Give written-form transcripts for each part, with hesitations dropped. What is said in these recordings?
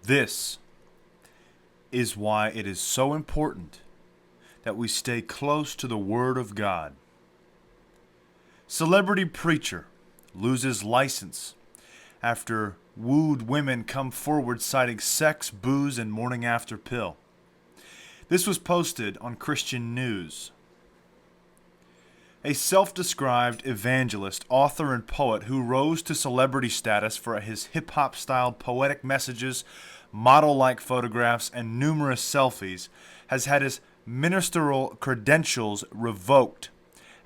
This is why it is so important that we stay close to the Word of God. Celebrity preacher loses license after wooed women come forward citing sex, booze, and morning after pill. This was posted on Christian News. A self-described evangelist, author, and poet who rose to celebrity status for his hip-hop styled poetic messages, model-like photographs, and numerous selfies, has had his ministerial credentials revoked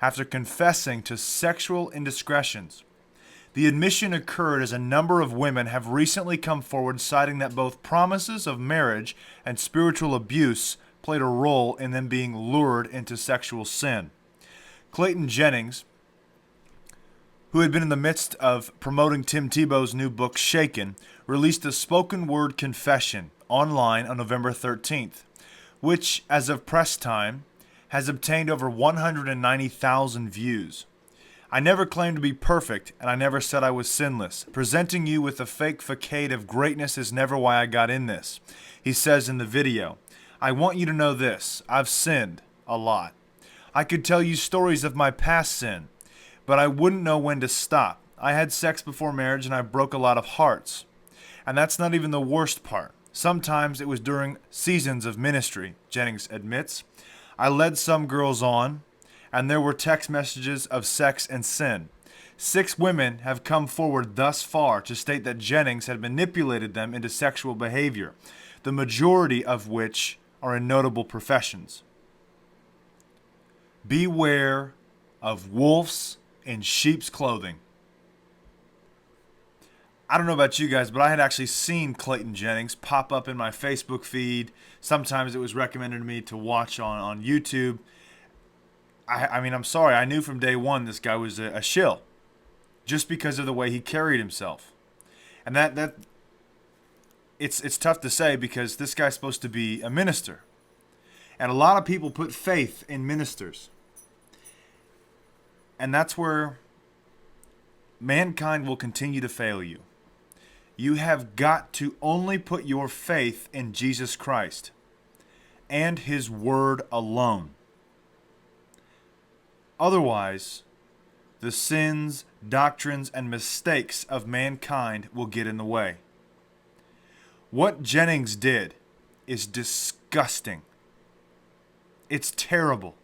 after confessing to sexual indiscretions. The admission occurred as a number of women have recently come forward citing that both promises of marriage and spiritual abuse played a role in them being lured into sexual sin. Clayton Jennings, who had been in the midst of promoting Tim Tebow's new book, Shaken, released a spoken word confession online on November 13th, which, as of press time, has obtained over 190,000 views. I never claimed to be perfect, and I never said I was sinless. Presenting you with a fake facade of greatness is never why I got in this. He says in the video, I want you to know this, I've sinned a lot. I could tell you stories of my past sin, but I wouldn't know when to stop. I had sex before marriage and I broke a lot of hearts. And that's not even the worst part. Sometimes it was during seasons of ministry, Jennings admits. I led some girls on, and there were text messages of sex and sin. 6 women have come forward thus far to state that Jennings had manipulated them into sexual behavior, the majority of which are in notable professions. Beware of wolves in sheep's clothing. I don't know about you guys, but I had actually seen Clayton Jennings pop up in my Facebook feed. Sometimes it was recommended to me to watch on YouTube. I mean, I'm sorry. I knew from day one this guy was a shill just because of the way he carried himself. And that it's tough to say because this guy's supposed to be a minister. And a lot of people put faith in ministers. And that's where mankind will continue to fail you. You have got to only put your faith in Jesus Christ and His Word alone. Otherwise, the sins, doctrines, and mistakes of mankind will get in the way. What Jennings did is disgusting. It's terrible.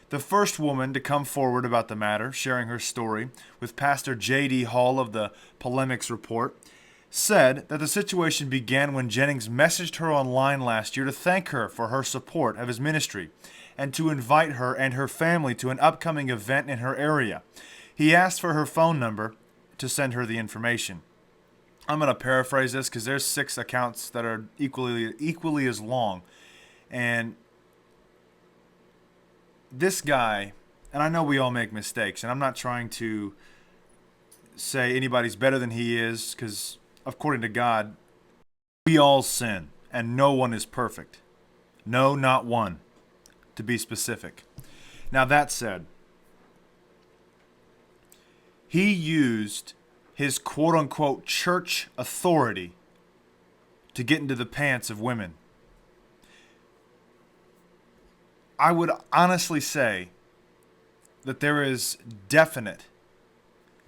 The first woman to come forward about the matter, sharing her story with Pastor J.D. Hall of the Polemics Report, said that the situation began when Jennings messaged her online last year to thank her for her support of his ministry and to invite her and her family to an upcoming event in her area. He asked for her phone number to send her the information. I'm going to paraphrase this because there's 6 accounts that are equally as long. And this guy, and I know we all make mistakes, and I'm not trying to say anybody's better than he is, because according to God, we all sin, and no one is perfect. No, not one, to be specific. Now that said, he used his quote-unquote church authority to get into the pants of women. I would honestly say that there is definite,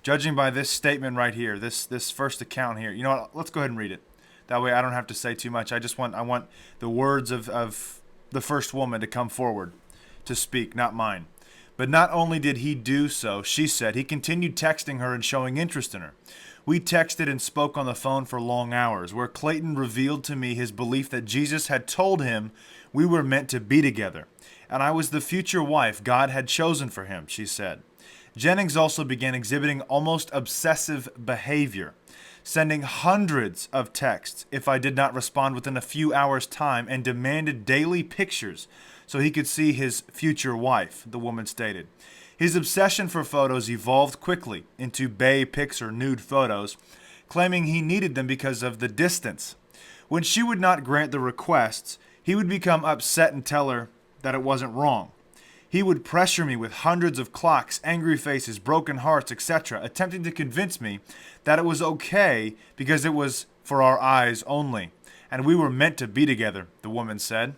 judging by this statement right here, this first account here. You know what? Let's go ahead and read it. That way I don't have to say too much. I want the words of the first woman to come forward to speak, not mine. But not only did he do so, she said, he continued texting her and showing interest in her. We texted and spoke on the phone for long hours, where Clayton revealed to me his belief that Jesus had told him we were meant to be together, and I was the future wife God had chosen for him, she said. Jennings also began exhibiting almost obsessive behavior, sending hundreds of texts if I did not respond within a few hours' time, and demanded daily pictures so he could see his future wife, the woman stated. His obsession for photos evolved quickly into bae pics or nude photos, claiming he needed them because of the distance. When she would not grant the requests, he would become upset and tell her that it wasn't wrong. He would pressure me with hundreds of clocks, angry faces, broken hearts, etc., attempting to convince me that it was okay because it was for our eyes only, and we were meant to be together, the woman said.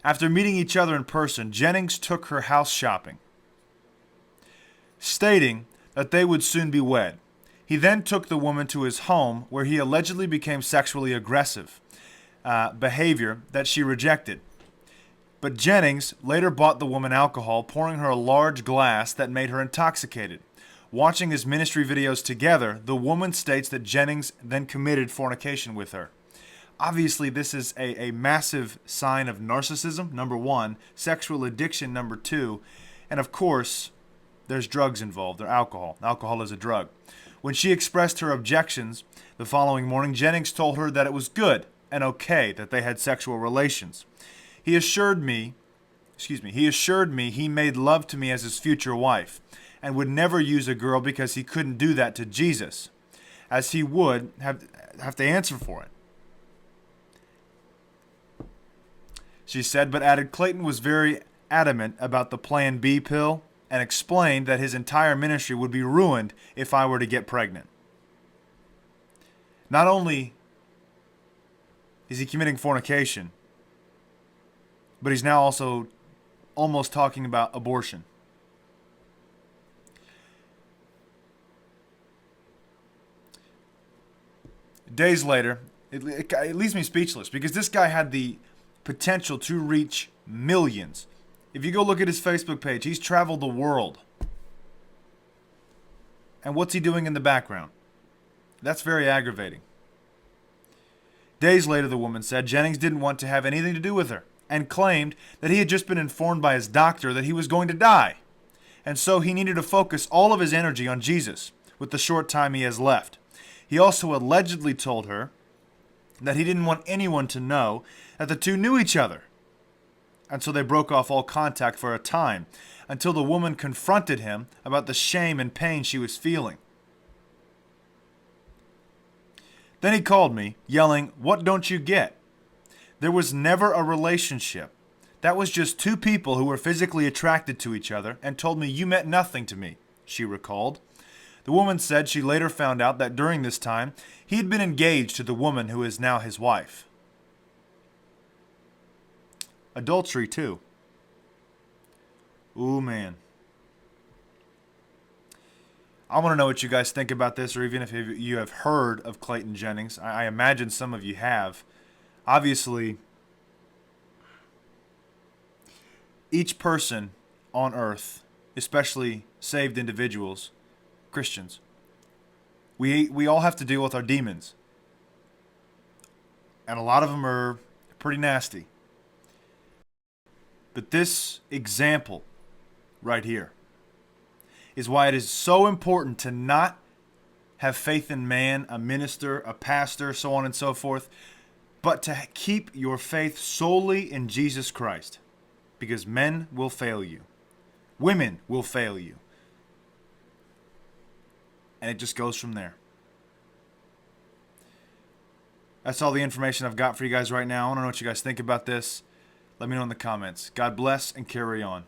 After meeting each other in person, Jennings took her house shopping, stating that they would soon be wed. He then took the woman to his home, where he allegedly became sexually aggressive, behavior that she rejected. But Jennings later bought the woman alcohol, pouring her a large glass that made her intoxicated. Watching his ministry videos together, the woman states that Jennings then committed fornication with her. Obviously, this is a massive sign of narcissism, number one, sexual addiction, number two, and of course, there's drugs involved, or alcohol. Alcohol is a drug. When she expressed her objections the following morning, Jennings told her that it was good and okay that they had sexual relations. He assured me he made love to me as his future wife and would never use a girl because he couldn't do that to Jesus, as he would have to answer for it. She said, but added Clayton was very adamant about the Plan B pill and explained that his entire ministry would be ruined if I were to get pregnant. Not only is he committing fornication, but he's now also almost talking about abortion. Days later, it leaves me speechless because this guy had the potential to reach millions. If you go look at his Facebook page, he's traveled the world. And what's he doing in the background? That's very aggravating. Days later, the woman said Jennings didn't want to have anything to do with her and claimed that he had just been informed by his doctor that he was going to die. And so he needed to focus all of his energy on Jesus with the short time he has left. He also allegedly told her that he didn't want anyone to know that the two knew each other. And so they broke off all contact for a time until the woman confronted him about the shame and pain she was feeling. Then he called me, yelling, "What don't you get? There was never a relationship. That was just two people who were physically attracted to each other and told me you meant nothing to me," she recalled. The woman said she later found out that during this time, he had been engaged to the woman who is now his wife. Adultery, too. Ooh, man. I want to know what you guys think about this, or even if you have heard of Clayton Jennings. I imagine some of you have. Obviously, each person on earth, especially saved individuals, Christians, we all have to deal with our demons. And a lot of them are pretty nasty. But this example right here is why it is so important to not have faith in man, a minister, a pastor, so on and so forth, but to keep your faith solely in Jesus Christ. Because men will fail you. Women will fail you. And it just goes from there. That's all the information I've got for you guys right now. I want to know what you guys think about this. Let me know in the comments. God bless and carry on.